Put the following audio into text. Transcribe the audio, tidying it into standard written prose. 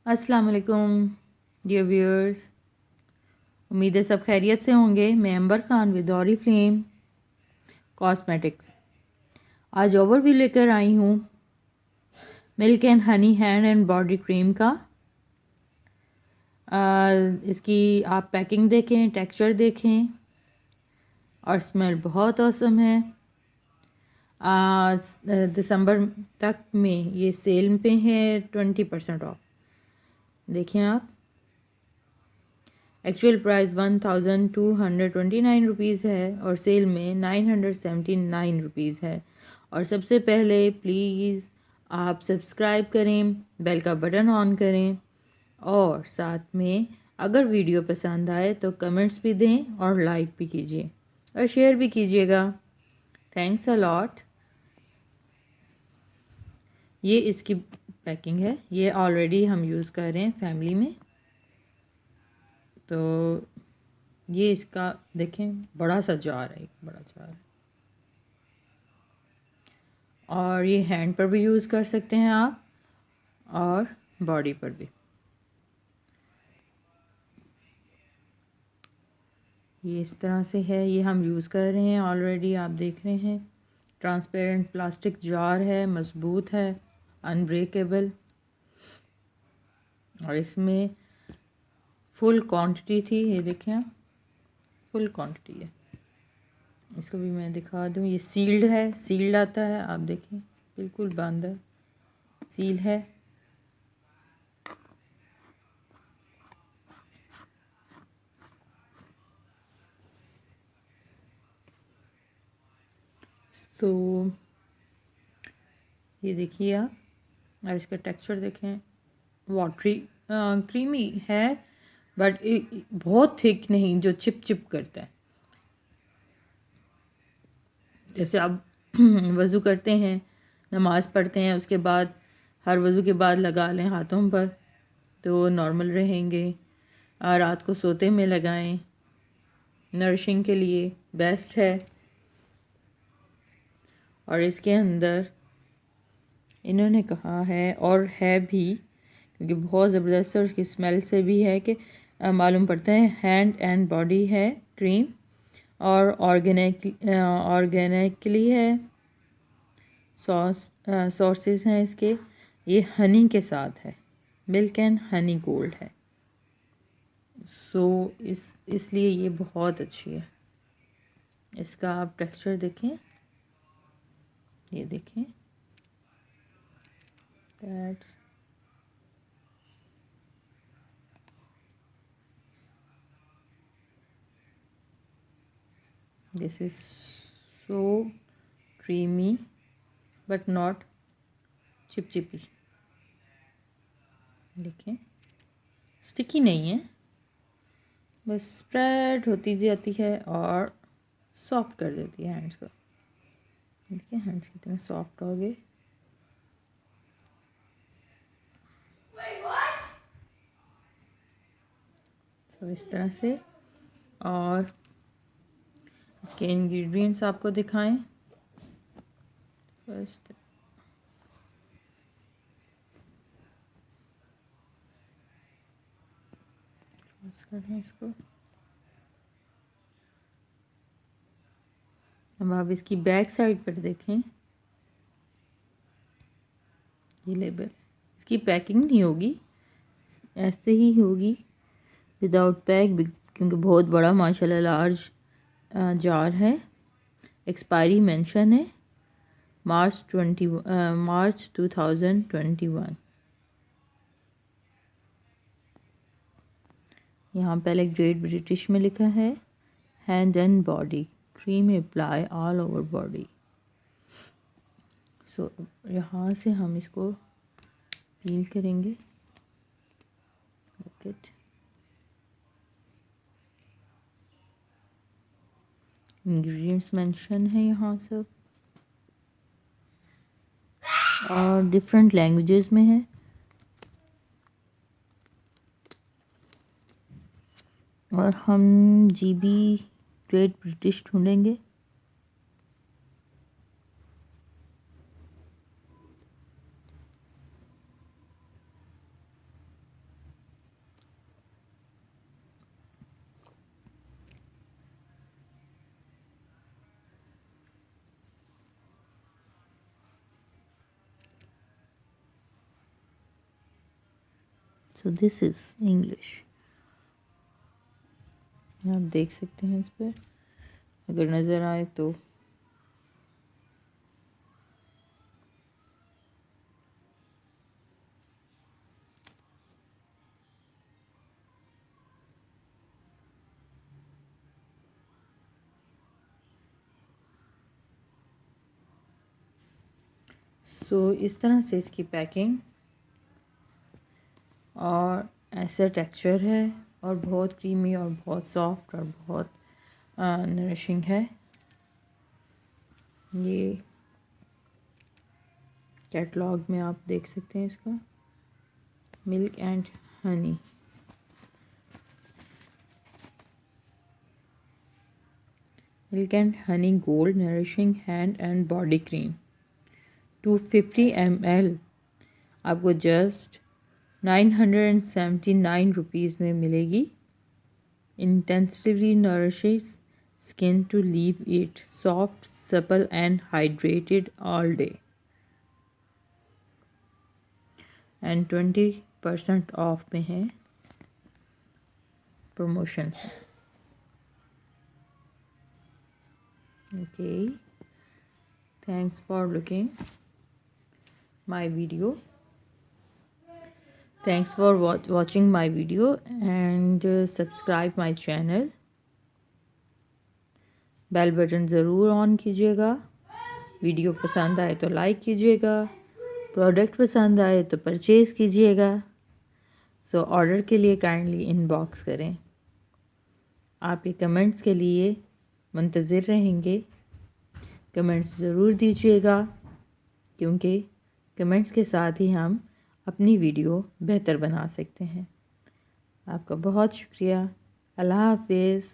अस्सलाम वालेकुम dear viewers. उम्मीद है सब खैरियत से होंगे। मैं अंबर खान विद ऑरिफ्लेम कॉस्मेटिक्स आज ओवरव्यू लेकर आई हूँ milk and Honey hand and body cream का। इसकी आप पैकिंग देखें, टेक्सचर देखें और स्मेल बहुत औसम है। दिसंबर तक में ये सेल पे है, 20% ऑफ। देखें आप, एक्चुअल प्राइस 1229 है और सेल में 979 रुपीज़ है। और सबसे पहले प्लीज़ आप सब्सक्राइब करें, बेल का बटन ऑन करें और साथ में अगर वीडियो पसंद आए तो कमेंट्स भी दें और लाइक भी कीजिए और शेयर भी कीजिएगा। Thanks a lot. ये इसकी पैकिंग है, ये ऑलरेडी हम यूज़ कर रहे हैं फैमिली में। तो ये इसका देखें, बड़ा सा जार है, एक बड़ा जार है। और ये हैंड पर भी यूज़ कर सकते हैं आप और बॉडी पर भी। ये इस तरह से है, ये हम यूज़ कर रहे हैं ऑलरेडी, आप देख रहे हैं। ट्रांसपेरेंट प्लास्टिक जार है, मजबूत है, अनब्रेकेबल। और इसमें फुल क्वांटिटी थी, ये देखें आप, फुल क्वांटिटी है। इसको भी मैं दिखा दूँ, ये सील्ड है, सील्ड आता है, आप देखें बिल्कुल बंद है, सील है। तो ये देखिए आप, और इसका टेक्सचर देखें, वाटरी क्रीमी है बट बहुत थिक नहीं जो चिप चिप करता है। जैसे आप वज़ू करते हैं, नमाज़ पढ़ते हैं, उसके बाद हर वज़ू के बाद लगा लें हाथों पर तो नॉर्मल रहेंगे। रात को सोते में लगाएं, नरिशिंग के लिए बेस्ट है। और इसके अंदर इन्होंने कहा है, और है भी क्योंकि बहुत ज़बरदस्त है, उसकी स्मेल से भी है कि मालूम पड़ता है हैंड एंड बॉडी है क्रीम और ऑर्गेनिकली है। सॉसेस हैं इसके, ये हनी के साथ है, मिल्क एंड हनी गोल्ड है। सो इसलिए ये बहुत अच्छी है। इसका आप टेक्सचर देखें, ये देखें, that's this is so creamy but not चिपचिपी। देखें, स्टिकी नहीं है, बस स्प्रेड होती जाती है और सॉफ्ट कर देती है हैंड्स को। देखिए हैंड्स कितने सॉफ्ट हो गए। तो इस तरह से। और इसके इंग्रेडिएंट्स आपको दिखाएं। फर्स्ट करें इसको। अब आप इसकी बैक साइड पर देखें, ये लेबल, इसकी पैकिंग नहीं होगी, ऐसे ही होगी विदाउट पैक, क्योंकि बहुत बड़ा माशाल्लाह लार्ज जार है। एक्सपायरी मेंशन है मार्च 2021। यहाँ पहले ग्रेट ब्रिटिश में लिखा है, hand and body cream apply all over body. So यहाँ से हम इसको पील करेंगे। इंग्रेडिएंट्स मेंशन है यहाँ सब, और डिफरेंट लैंग्वेजेस में है। और हम जीबी ग्रेट ब्रिटिश ढूंढेंगे। So this is English. आप देख सकते हैं इस पर, अगर नज़र आए तो। इस तरह से इसकी पैकिंग और ऐसा टेक्सचर है, और बहुत क्रीमी और बहुत सॉफ्ट और बहुत नरिशिंग है। ये कैटलॉग में आप देख सकते हैं इसका, milk and honey. Milk and honey gold nourishing hand and body cream 250 ml आपको जस्ट 979 रुपीज़ में मिलेगी। Intensively nourishes skin to leave it soft, supple and hydrated all day, and 20% off में है, प्रमोशन से। Okay, thanks for looking my video, thanks for watching my video and subscribe my channel। Bell button ज़रूर on कीजिएगा। Video पसंद आए तो like कीजिएगा, product पसंद आए तो परचेज़ कीजिएगा। ऑर्डर के लिए काइंडली इनबॉक्स करें। आपके कमेंट्स के लिए मुंतज़िर रहेंगे। कमेंट्स ज़रूर दीजिएगा, क्योंकि कमेंट्स के साथ ही हम अपनी वीडियो बेहतर बना सकते हैं। आपका बहुत शुक्रिया। अल्लाह हाफ़िज़।